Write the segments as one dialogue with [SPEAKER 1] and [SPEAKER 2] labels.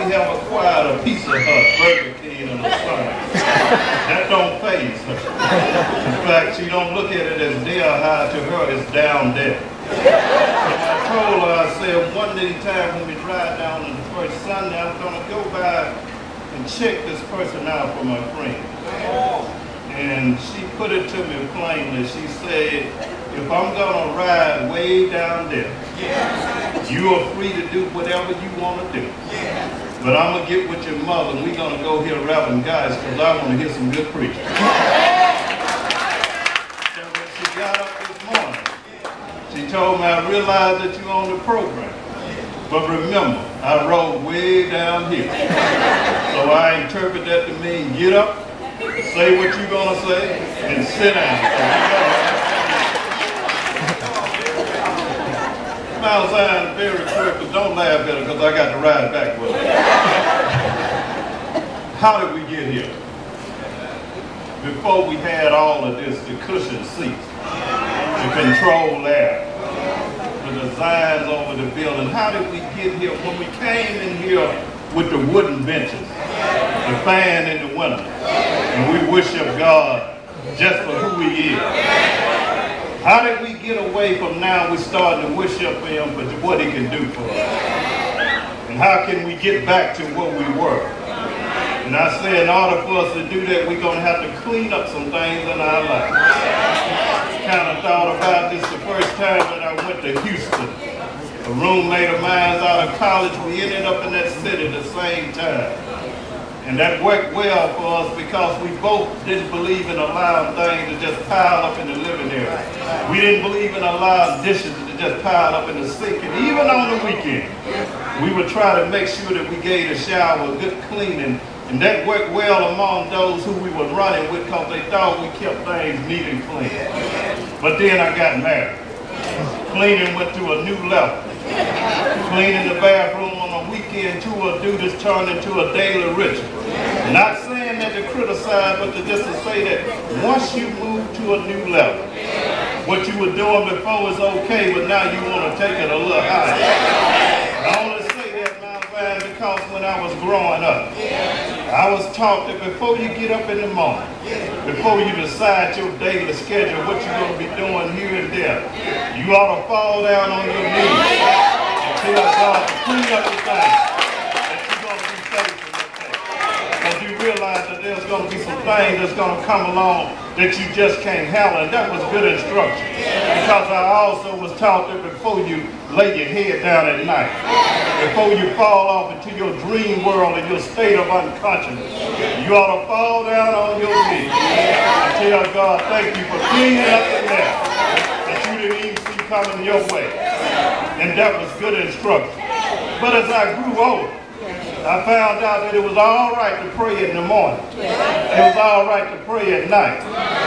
[SPEAKER 1] we have acquired a Pizza Hut, Burger King, and a son. That don't faze her. In fact, she don't look at it as there high. To her, it's down there. And I told her, I said, one day time when we drive down on the first Sunday, I'm going to go by and check this person out for my friend. And she put it to me plainly. She said, if I'm going to ride way down there, you are free to do whatever you want to do. But I'm going to get with your mother and we're going to go hear Reverend Guys because I want to hear some good preaching. So when she got up this morning, she told me, I realized that you're on the program. But remember, I rode way down here. So I interpret that to mean get up, say what you're going to say, and sit down. Mount Zion very quick, but don't laugh at her because I got to ride back with her. How did we get here? Before we had all of this, the cushion seats, the control air, the designs over the building. How did we get here? When we came in here with the wooden benches, the fan in the winter, and we worship God just for who He is. How did we get away from now we're starting to worship Him for what He can do for us? And how can we get back to what we were? And I say in order for us to do that, we're going to have to clean up some things in our life. Kind of thought about this the first time that I went to Houston. A roommate of mine out of college, we ended up in that city at the same time. And that worked well for us because we both didn't believe in allowing things to just pile up in the living area. We didn't believe in allowing dishes to just pile up in the sink. And even on the weekend, we would try to make sure that we gave the shower a good cleaning. And that worked well among those who we were running with because they thought we kept things neat and clean. But then I got married. Cleaning went to a new level. Cleaning the bathroom on a weekend tour duties turned into a daily ritual. Not saying that to criticize, but just to say that once you move to a new level, what you were doing before is okay, but now you want to take it a little higher. I only say that, Mount Zion, because when I was growing up, I was taught that before you get up in the morning, before you decide your daily schedule, what you're going to be doing here and there, you ought to fall down on your knees and tell God to clean up the things that you're going to be facing with that. Because you realize that there's going to be some things that's going to come along that you just can't handle, and that was good instruction. Because I also was taught that before you lay your head down at night, before you fall off into your dream world and your state of unconsciousness, you ought to fall down on your knees and tell God, thank you for cleaning up the mess that you didn't even see coming your way. And that was good instruction. But as I grew older, I found out that it was all right to pray in the morning. It was all right to pray at night.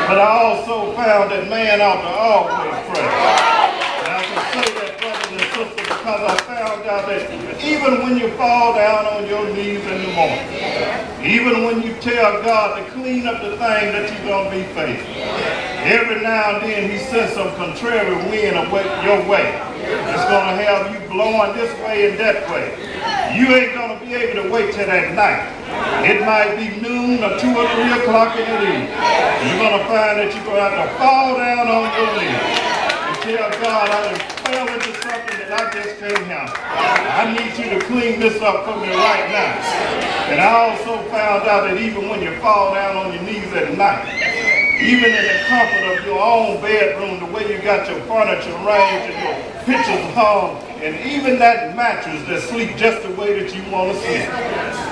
[SPEAKER 1] But I also found that man ought to always pray. And I can say that, brothers and sisters, because I found out that even when you fall down on your knees in the morning, even when you tell God to clean up the thing that you're going to be facing, every now and then He sends some contrary wind your way. It's going to have you blowing this way and that way. You ain't going to be able to wait till that night. It might be noon or 2 or 3 o'clock in the evening. You're going to find that you're going to have to fall down on your knees and tell God, I done fell into something that I just can't handle. I need you to clean this up for me right now. And I also found out that even when you fall down on your knees at night, even in the comfort of your own bedroom, the way you got your furniture arranged and your pictures hung, and even that mattress that sleeps just the way that you want to sleep,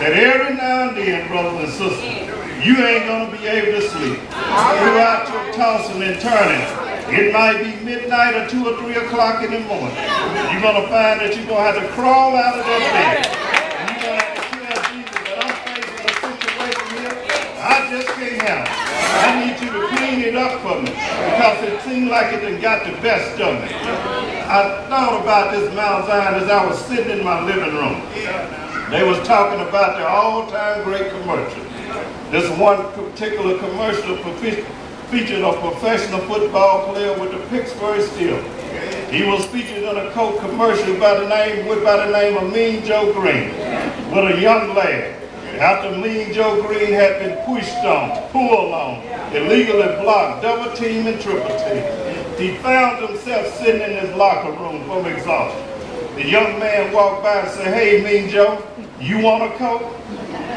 [SPEAKER 1] that every now and then, brothers and sisters, you ain't going to be able to sleep. Throughout your tossing and turning, it might be midnight or 2 or 3 o'clock in the morning. You're going to find that you're going to have to crawl out of that bed. And you're going to have to tell Jesus that I'm facing a situation here I just can't handle. I need you to clean it up for me because it seemed like it done got the best of me. I thought about this Mount Zion as I was sitting in my living room. They was talking about their all-time great commercial. This one particular commercial featured a professional football player with the Pittsburgh Steelers. He was featured in a Coke commercial by the name of Mean Joe Green. with a young lad. After Mean Joe Green had been pushed on, pulled on, illegally blocked, double teamed and triple teamed, he found himself sitting in his locker room from exhaustion. The young man walked by and said, "Hey, Mean Joe, you want a Coke?"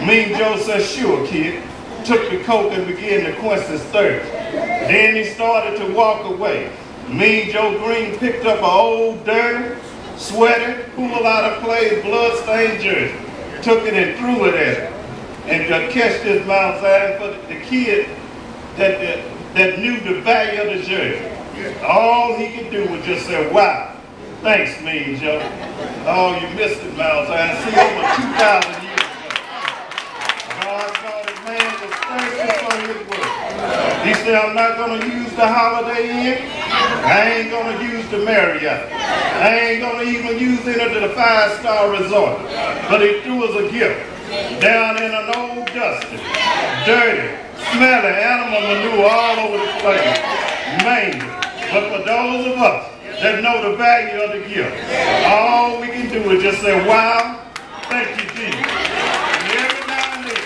[SPEAKER 1] Mean Joe said, "Sure, kid." Took the Coke and began to quench his thirst. Then he started to walk away. Mean Joe Green picked up an old, dirty, sweaty, pulled out of place, blood-stained jersey, took it and threw it at him, and catched his Mount Zion for the kid that knew the value of the jersey. All he could do was just say, "Wow, thanks, Mean Joe." Oh, you missed it, Mount Zion. See, over 2,000 years ago, God saw this man was thirsty for his word. He said, "I'm not going to use the Holiday Inn. I ain't going to use the Marriott. I ain't going to even use any of the 5-star resort." But he threw us a gift down in an old, dusty, dirty, smelly animal manure all over the place. Mangled. But for those of us that know the value of the gift, all we can do is just say, "Wow, thank you, Jesus." And every now and then,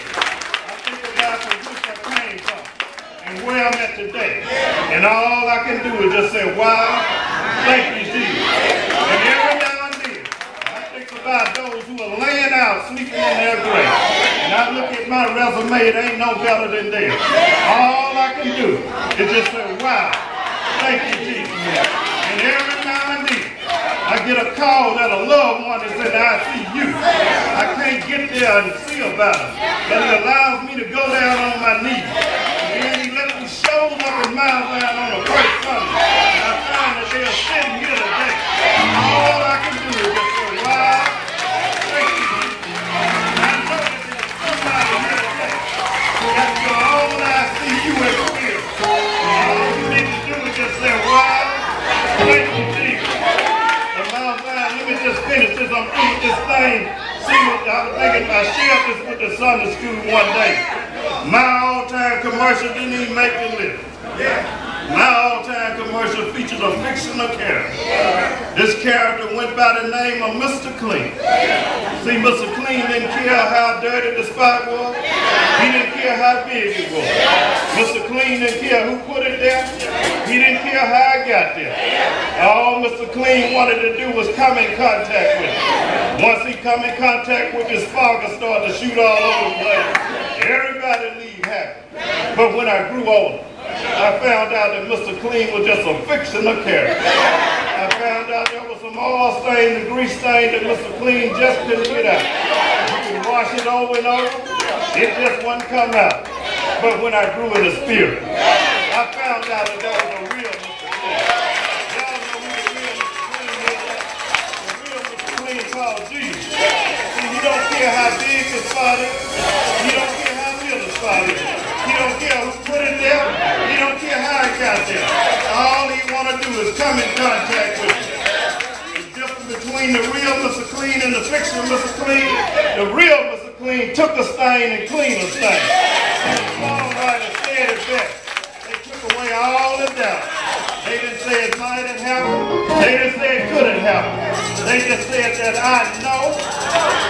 [SPEAKER 1] I think about the which I came from and where I'm at today. And all I can do is just say, "Wow, thank you, Jesus." And every now and then, I think about those who are laying out, sleeping in their grave. And I look at my resume, it ain't no better than theirs. All I can do is just say, "Wow, thank you, Jesus." And every now and then, I get a call that a loved one is in ICU. I can't get there and see about him, but he allows me to go down on my knees. And then he lets me shows up in Mount Zion on a great Sunday. And I find that they are sitting here today. All I can do is just say, "Wow, thank you, Jesus." And I know that there's somebody here today that's your own ICU experience. All you need to do is just say, "Wow, thank you, Jesus." But Mount Zion, let me just finish this. I'm through with this thing. See what I was thinking. I shared this with the Sunday school one day. My all-time commercial didn't even make the list. My all-time commercial features a fictional character. This character went by the name of Mr. Clean. See, Mr. Clean didn't care how dirty the spot was. He didn't care how big it was. Mr. Clean didn't care who put it there. He didn't care how I got there. All Mr. Clean wanted to do was come in contact with it. Once he come in contact with this spark and started to shoot all over the place, everybody leave happy. But when I grew older, I found out that Mr. Clean was just a fictional character. I found out there was some oil stain and grease stain that Mr. Clean just couldn't get out. You could wash it over and over, it just wouldn't come out. But when I grew in the spirit, I found out that there was a real Mr. Clean. Y'all know who the real Mr. Clean is? The real Mr. Clean called Jesus. See, he don't care how big the spot is. He don't care how little the spot is. He don't care who put it there. He don't care how it got there. All he want to do is come in contact with you. The difference between the real Mr. Clean and the fictional Mr. Clean, the real Mr. Clean took a stain and cleaned a stain. And the songwriter said it best. They took away all the doubt. They didn't say it might have happened. They didn't say it couldn't happen. They just said that I know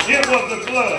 [SPEAKER 1] it was the blood.